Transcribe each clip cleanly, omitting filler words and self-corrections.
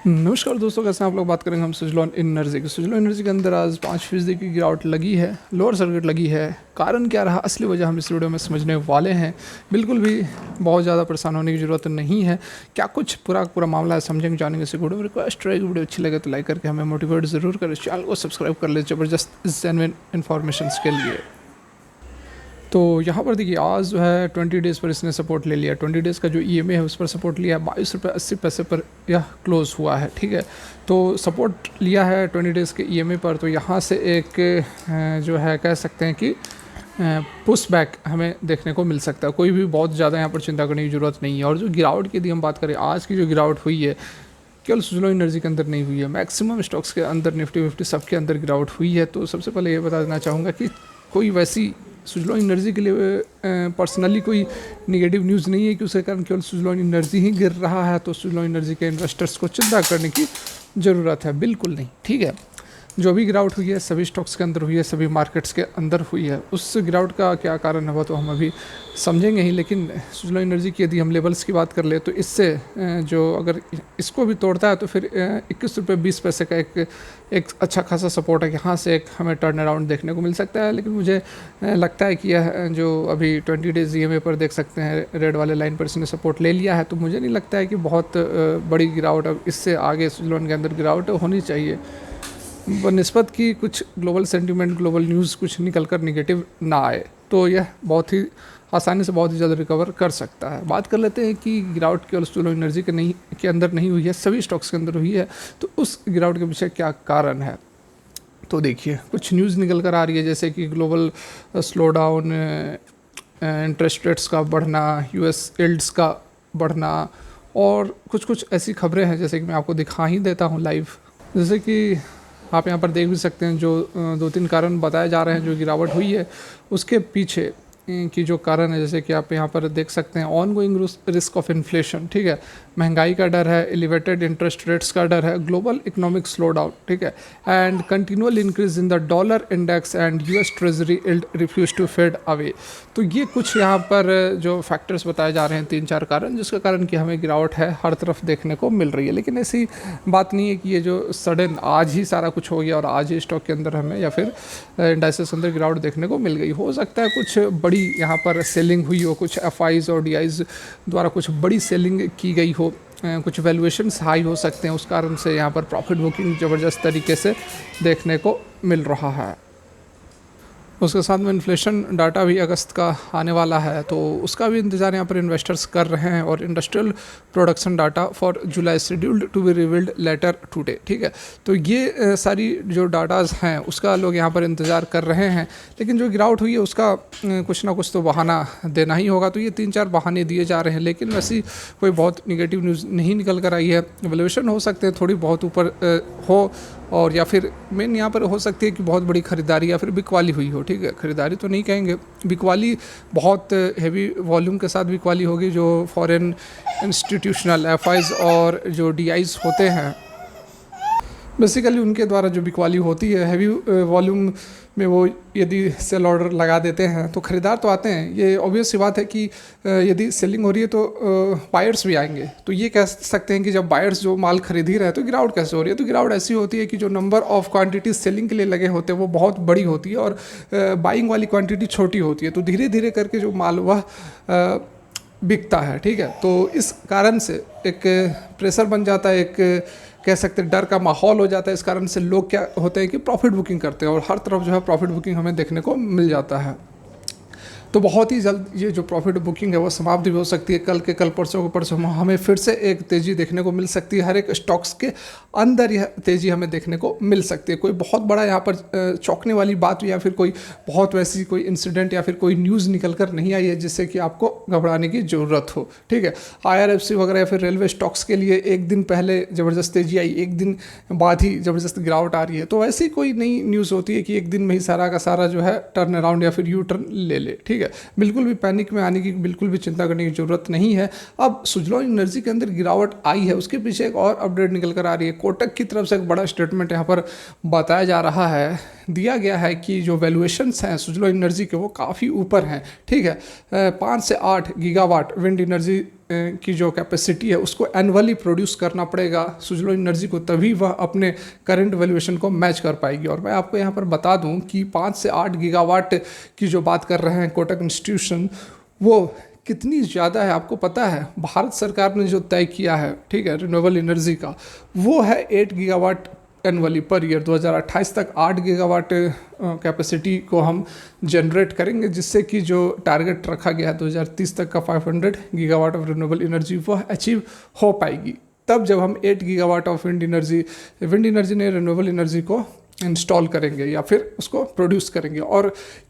नमस्कार दोस्तों, कैसे हैं आप लोग। बात करेंगे हम सुजलॉन एनर्जी की। सुजलॉन एनर्जी के अंदर आज 5% की गिरावट लगी है, लोअर सर्किट लगी है। कारण क्या रहा, असली वजह हम इस वीडियो में समझने वाले हैं। बिल्कुल भी बहुत ज़्यादा परेशान होने की ज़रूरत नहीं है। क्या कुछ पूरा मामला है, समझेंगे जानेंगे इस वीडियो में। रिक्वेस्ट रहेगी, वीडियो अच्छी लगे तो लाइक करके हमें मोटिवेट ज़रूर करें। चैनल को सब्सक्राइब कर ले ज़बरदस्त जेन्युइन इन्फॉर्मेशन के लिए। तो यहाँ पर देखिए, आज जो है 20 डेज़ पर इसने सपोर्ट ले लिया। 20 डेज़ का जो ईएमए है उस पर सपोर्ट लिया है। 22 रुपये 80 पैसे पर यह क्लोज़ हुआ है। ठीक है, तो सपोर्ट लिया है 20 डेज़ के ईएमए पर। तो यहाँ से एक जो है कह सकते हैं कि पुश बैक हमें देखने को मिल सकता है। कोई भी बहुत ज़्यादा यहाँ पर चिंता करने की ज़रूरत नहीं है। और जो गिरावट की यदि हम बात करें, आज की जो गिरावट हुई है केवल सुजलॉन एनर्जी के अंदर नहीं हुई है, मैक्सिमम स्टॉक्स के अंदर, निफ्टी 50 सबके अंदर गिरावट हुई है। तो सबसे पहले ये बता देना चाहूँगा कि कोई वैसी सुजलॉन एनर्जी के लिए पर्सनली कोई निगेटिव न्यूज़ नहीं है कि उसके कारण केवल सुजलॉन एनर्जी ही गिर रहा है, तो सुजलॉन एनर्जी के इन्वेस्टर्स को चिंता करने की ज़रूरत है। बिल्कुल नहीं। ठीक है, जो भी गिरावट हुई है सभी स्टॉक्स के अंदर हुई है, सभी मार्केट्स के अंदर हुई है। उस गिरावट का क्या कारण है वो तो हम अभी समझेंगे ही। लेकिन सुजलॉन एनर्जी की यदि हम लेवल्स की बात कर ले तो इससे जो अगर इसको भी तोड़ता है तो फिर 21 रुपये 20 पैसे का एक अच्छा खासा सपोर्ट है। यहाँ से एक हमें टर्न अराउंड देखने को मिल सकता है। लेकिन मुझे लगता है कि यह जो अभी 20 डेज़ ईएमए पर देख सकते हैं, रेड वाले लाइन पर इसने सपोर्ट ले लिया है। तो मुझे नहीं लगता है कि बहुत बड़ी गिरावट अब इससे आगे सुजलॉन के अंदर गिरावट होनी चाहिए, बनिस्बत की कुछ ग्लोबल सेंटीमेंट, ग्लोबल न्यूज़ कुछ निकल कर निगेटिव ना आए। तो यह बहुत ही आसानी से बहुत ही ज़्यादा रिकवर कर सकता है। बात कर लेते हैं कि गिरावट केवल सुजलॉन एनर्जी के अंदर नहीं हुई है, सभी स्टॉक्स के अंदर हुई है। तो उस गिरावट के पीछे क्या कारण है, तो देखिए कुछ न्यूज़ निकल कर आ रही है, जैसे कि global slow down, interest rates का बढ़ना, यूएस यील्ड्स का बढ़ना, और कुछ ऐसी खबरें हैं जैसे कि मैं आपको दिखा ही देता हूँ लाइव। जैसे कि आप यहाँ पर देख भी सकते हैं, जो 2-3 कारण बताए जा रहे हैं जो गिरावट हुई है उसके पीछे की जो कारण है। जैसे कि आप यहाँ पर देख सकते हैं, on going risk of inflation, ठीक है, महंगाई का डर है, एलिवेटेड इंटरेस्ट रेट्स का डर है, ग्लोबल इकोनॉमिक स्लो डाउन, ठीक है, and continual increase in the dollar index and US treasury yield refuse to fade away. तो ये कुछ यहाँ पर जो फैक्टर्स बताए जा रहे हैं, 3-4 कारण, जिसका कारण कि हमें गिरावट है हर तरफ देखने को मिल रही है। लेकिन ऐसी बात नहीं है कि ये जो सडन आज ही सारा कुछ हो गया और आज ही स्टॉक के अंदर हमें या फिर इंडाइसेस के अंदर गिरावट देखने को मिल गई। हो सकता है कुछ बड़ी यहाँ पर सेलिंग हुई हो, कुछ एफआईज और डीआईज द्वारा कुछ बड़ी सेलिंग की गई हो, कुछ वैल्यूएशंस हाई हो सकते हैं, उस कारण से यहाँ पर प्रॉफिट बुकिंग ज़बरदस्त तरीके से देखने को मिल रहा है। उसके साथ में इन्फ्लेशन डाटा भी अगस्त का आने वाला है, तो उसका भी इंतज़ार यहाँ पर इन्वेस्टर्स कर रहे हैं। और industrial production data for July scheduled to be revealed later today, ठीक है। तो ये सारी जो डाटाज हैं उसका लोग यहाँ पर इंतज़ार कर रहे हैं। लेकिन जो गिरावट हुई है उसका कुछ ना कुछ तो बहाना देना ही होगा। तो ये 3-4 बहाने दिए जा रहे हैं, लेकिन वैसी कोई बहुत निगेटिव न्यूज़ नहीं निकल कर आई है। वैल्यूएशन हो सकते हैं थोड़ी बहुत ऊपर हो, और या फिर मेन यहाँ पर हो सकती है कि बहुत बड़ी खरीदारी या फिर बिकवाली हुई हो। ठीक है, खरीदारी तो नहीं कहेंगे, बिकवाली, बहुत हैवी वॉल्यूम के साथ बिकवाली होगी। जो फॉरेन इंस्टीट्यूशनल एफआईज और जो डीआईज होते हैं, बेसिकली उनके द्वारा जो बिकवाली होती है हैवी वॉल्यूम में, वो यदि सेल ऑर्डर लगा देते हैं तो ख़रीदार तो आते हैं। ये ऑब्वियस सी बात है कि यदि सेलिंग हो रही है तो बायर्स भी आएंगे। तो ये कह सकते हैं कि जब बायर्स जो माल खरीद ही रहे हैं तो गिरावट कैसे हो रही है। तो गिरावट ऐसी होती है कि जो नंबर ऑफ क्वांटिटीज सेलिंग के लिए लगे होते हैं वो बहुत बड़ी होती है और बाइंग वाली क्वांटिटी छोटी होती है। तो धीरे धीरे करके जो माल वह बिकता है। ठीक है, तो इस कारण से एक प्रेशर बन जाता है, एक कह सकते हैं डर का माहौल हो जाता है। इस कारण से लोग क्या होते हैं कि प्रॉफिट बुकिंग करते हैं और हर तरफ जो है प्रॉफिट बुकिंग हमें देखने को मिल जाता है। तो बहुत ही जल्द ये जो प्रॉफिट बुकिंग है वो समाप्त भी हो सकती है। कल के कल, परसों के परसों हमें फिर से एक तेज़ी देखने को मिल सकती है। हर एक स्टॉक्स के अंदर यह तेज़ी हमें देखने को मिल सकती है। कोई बहुत बड़ा यहाँ पर चौंकने वाली बात या फिर कोई बहुत वैसी कोई इंसिडेंट या फिर कोई न्यूज़ निकल कर नहीं आई है जिससे कि आपको घबराने की ज़रूरत हो। ठीक है, IRFC वगैरह या फिर रेलवे स्टॉक्स के लिए एक दिन पहले ज़बरदस्त तेज़ी आई, एक दिन बाद ही ज़बरदस्त गिरावट आ रही है। तो ऐसी कोई नई न्यूज़ होती है कि एक दिन में ही सारा का सारा जो है टर्न अराउंड या फिर यू टर्न ले ले। ठीक है, बिल्कुल भी पैनिक में आने की, बिल्कुल भी चिंता करने की ज़रूरत नहीं है। अब सुजलॉन एनर्जी के अंदर गिरावट आई है, उसके पीछे एक और अपडेट निकल कर आ रही है। कोटक की तरफ से एक बड़ा स्टेटमेंट यहाँ पर बताया जा रहा है, दिया गया है कि जो वैल्यूएशंस हैं सुजलॉन एनर्जी के वो काफ़ी ऊपर हैं। ठीक है, 5 से 8 गीगावाट विंड एनर्जी की जो कैपेसिटी है उसको एनुअली प्रोड्यूस करना पड़ेगा सुजलॉन एनर्जी को, तभी वह अपने करंट वैल्यूएशन को मैच कर पाएगी। और मैं आपको यहाँ पर बता दूँ कि 5 से 8 गीगावाट की जो बात कर रहे हैं कोटक इंस्टीट्यूशन, वो कितनी ज़्यादा है आपको पता है? भारत सरकार ने जो तय किया है, ठीक है, रिन्यूएबल एनर्जी का, वो है 8 गीगावाट एनुअली पर ईयर। 2028 तक 8 गीगावाट कैपेसिटी को हम जनरेट करेंगे, जिससे कि जो टारगेट रखा गया है 2030 तक का 500 गीगावाट ऑफ रिन्यूएबल एनर्जी, वह अचीव हो पाएगी। तब जब हम 8 गीगावाट ऑफ विंड एनर्जी ने रिन्यूएबल एनर्जी को इंस्टॉल करेंगे या फिर उसको प्रोड्यूस करेंगे। और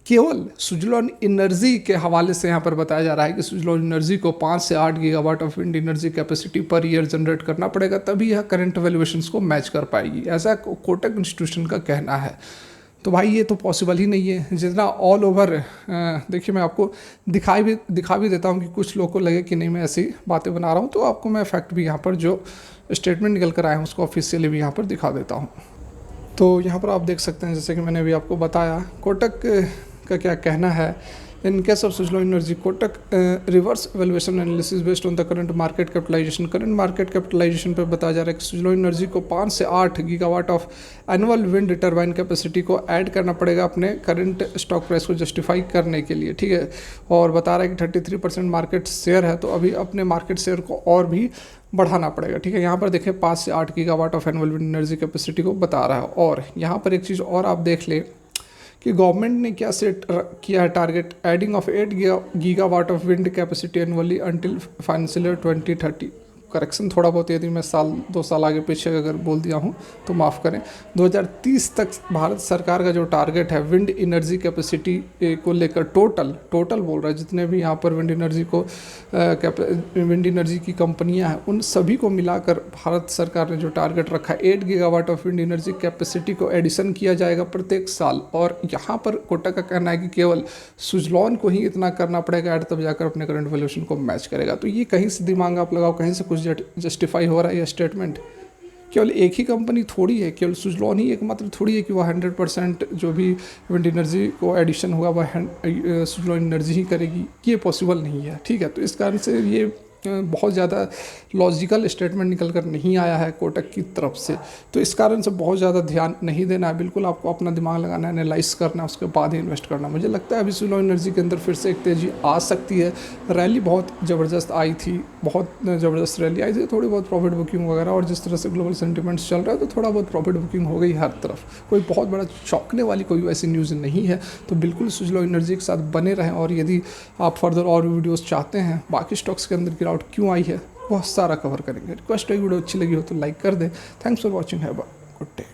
केवल सुजलॉन एनर्जी के हवाले से यहाँ पर बताया जा रहा है कि सुजलॉन एनर्जी को 5 से 8 gigawatt of wind energy capacity per year generate करना पड़ेगा, तभी यह करंट वैल्यूएशंस को मैच कर पाएगी, ऐसा कोटक इंस्टीट्यूशन का कहना है। तो भाई ये तो पॉसिबल ही नहीं है। जितना ऑल ओवर, देखिए मैं आपको दिखा भी देता हूँ कि कुछ लोगों को लगे कि नहीं मैं ऐसी बातें बना रहा हूँ, तो आपको मैं फैक्ट भी यहाँ पर जो स्टेटमेंट निकल कर आए हैं उसको ऑफिशियली भी यहाँ पर दिखा देता हूँ। तो यहाँ पर आप देख सकते हैं, जैसे कि मैंने अभी आपको बताया कोटक का क्या कहना है। In case of Suzlon Energy, Kotak reverse valuation analysis based on the current market capitalisation पे बताया जा रहा है कि सुजलॉन एनर्जी को 5 से 8 gigawatt of annual wind turbine capacity को ऐड करना पड़ेगा अपने करंट स्टॉक प्राइस को जस्टिफाई करने के लिए, ठीक है। और बता रहा है कि 33% मार्केट शेयर है, तो अभी अपने मार्केट शेयर को और भी बढ़ाना पड़ेगा, ठीक है। यहाँ पर देखें 5 से 8 gigawatt of annual wind energy capacity को बता रहा है। और यहाँ पर एक चीज़ और आप देख लें कि गवर्नमेंट ने क्या सेट किया है target, adding of 8 gigawatt of wind capacity annually until financial year 2030। Correction थोड़ा बहुत, यदि मैं 2 साल आगे पीछे अगर बोल दिया हूँ तो माफ़ करें। 2030 तक भारत सरकार का जो टारगेट है विंड एनर्जी कैपेसिटी को लेकर, टोटल बोल रहा है, जितने भी यहाँ पर विंड एनर्जी की कंपनियाँ हैं उन सभी को मिलाकर भारत सरकार ने जो टारगेट रखा है 8 gigawatt of wind energy capacity को एडिशन किया जाएगा प्रत्येक साल। और यहाँ पर कोटक का कहना है कि केवल सुजलॉन को ही इतना करना पड़ेगा ऐड, तब जाकर अपने करंट वैल्यूएशन को मैच करेगा। तो ये कहीं से दिमाग आप लगाओ, कहीं से कुछ जस्टिफाई हो रहा है यह स्टेटमेंट। केवल एक ही कंपनी थोड़ी है, केवल सुजलॉन ही एकमात्र थोड़ी है कि वह 100% जो भी विंड एनर्जी को एडिशन होगा वह सुजलॉन एनर्जी ही करेगी, ये पॉसिबल नहीं है, ठीक है। तो इस कारण से ये बहुत ज़्यादा लॉजिकल स्टेटमेंट निकल कर नहीं आया है कोटक की तरफ से। तो इस कारण से बहुत ज़्यादा ध्यान नहीं देना है, बिल्कुल आपको अपना दिमाग लगाना है, एनालाइज करना है, उसके बाद ही इन्वेस्ट करना। मुझे लगता है अभी सुजलॉन एनर्जी के अंदर फिर से एक तेज़ी आ सकती है। रैली बहुत ज़बरदस्त आई थी, थोड़ी बहुत प्रॉफिट बुकिंग वगैरह, और जिस तरह से ग्लोबल सेंटिमेंट्स चल रहा है तो थोड़ा बहुत प्रॉफिट बुकिंग हो गई हर तरफ। कोई बहुत बड़ा चौंकने वाली कोई वैसी न्यूज़ नहीं है। तो बिल्कुल सुजलॉन एनर्जी के साथ बने रहें, और यदि आप फर्दर और वीडियोज़ चाहते हैं बाकी स्टॉक्स के अंदर गिरावट क्यों आई है वह सारा कवर करेंगे। रिक्वेस्ट है, वीडियो अच्छी लगी हो तो लाइक कर दें। Thanks for watching, have a good day.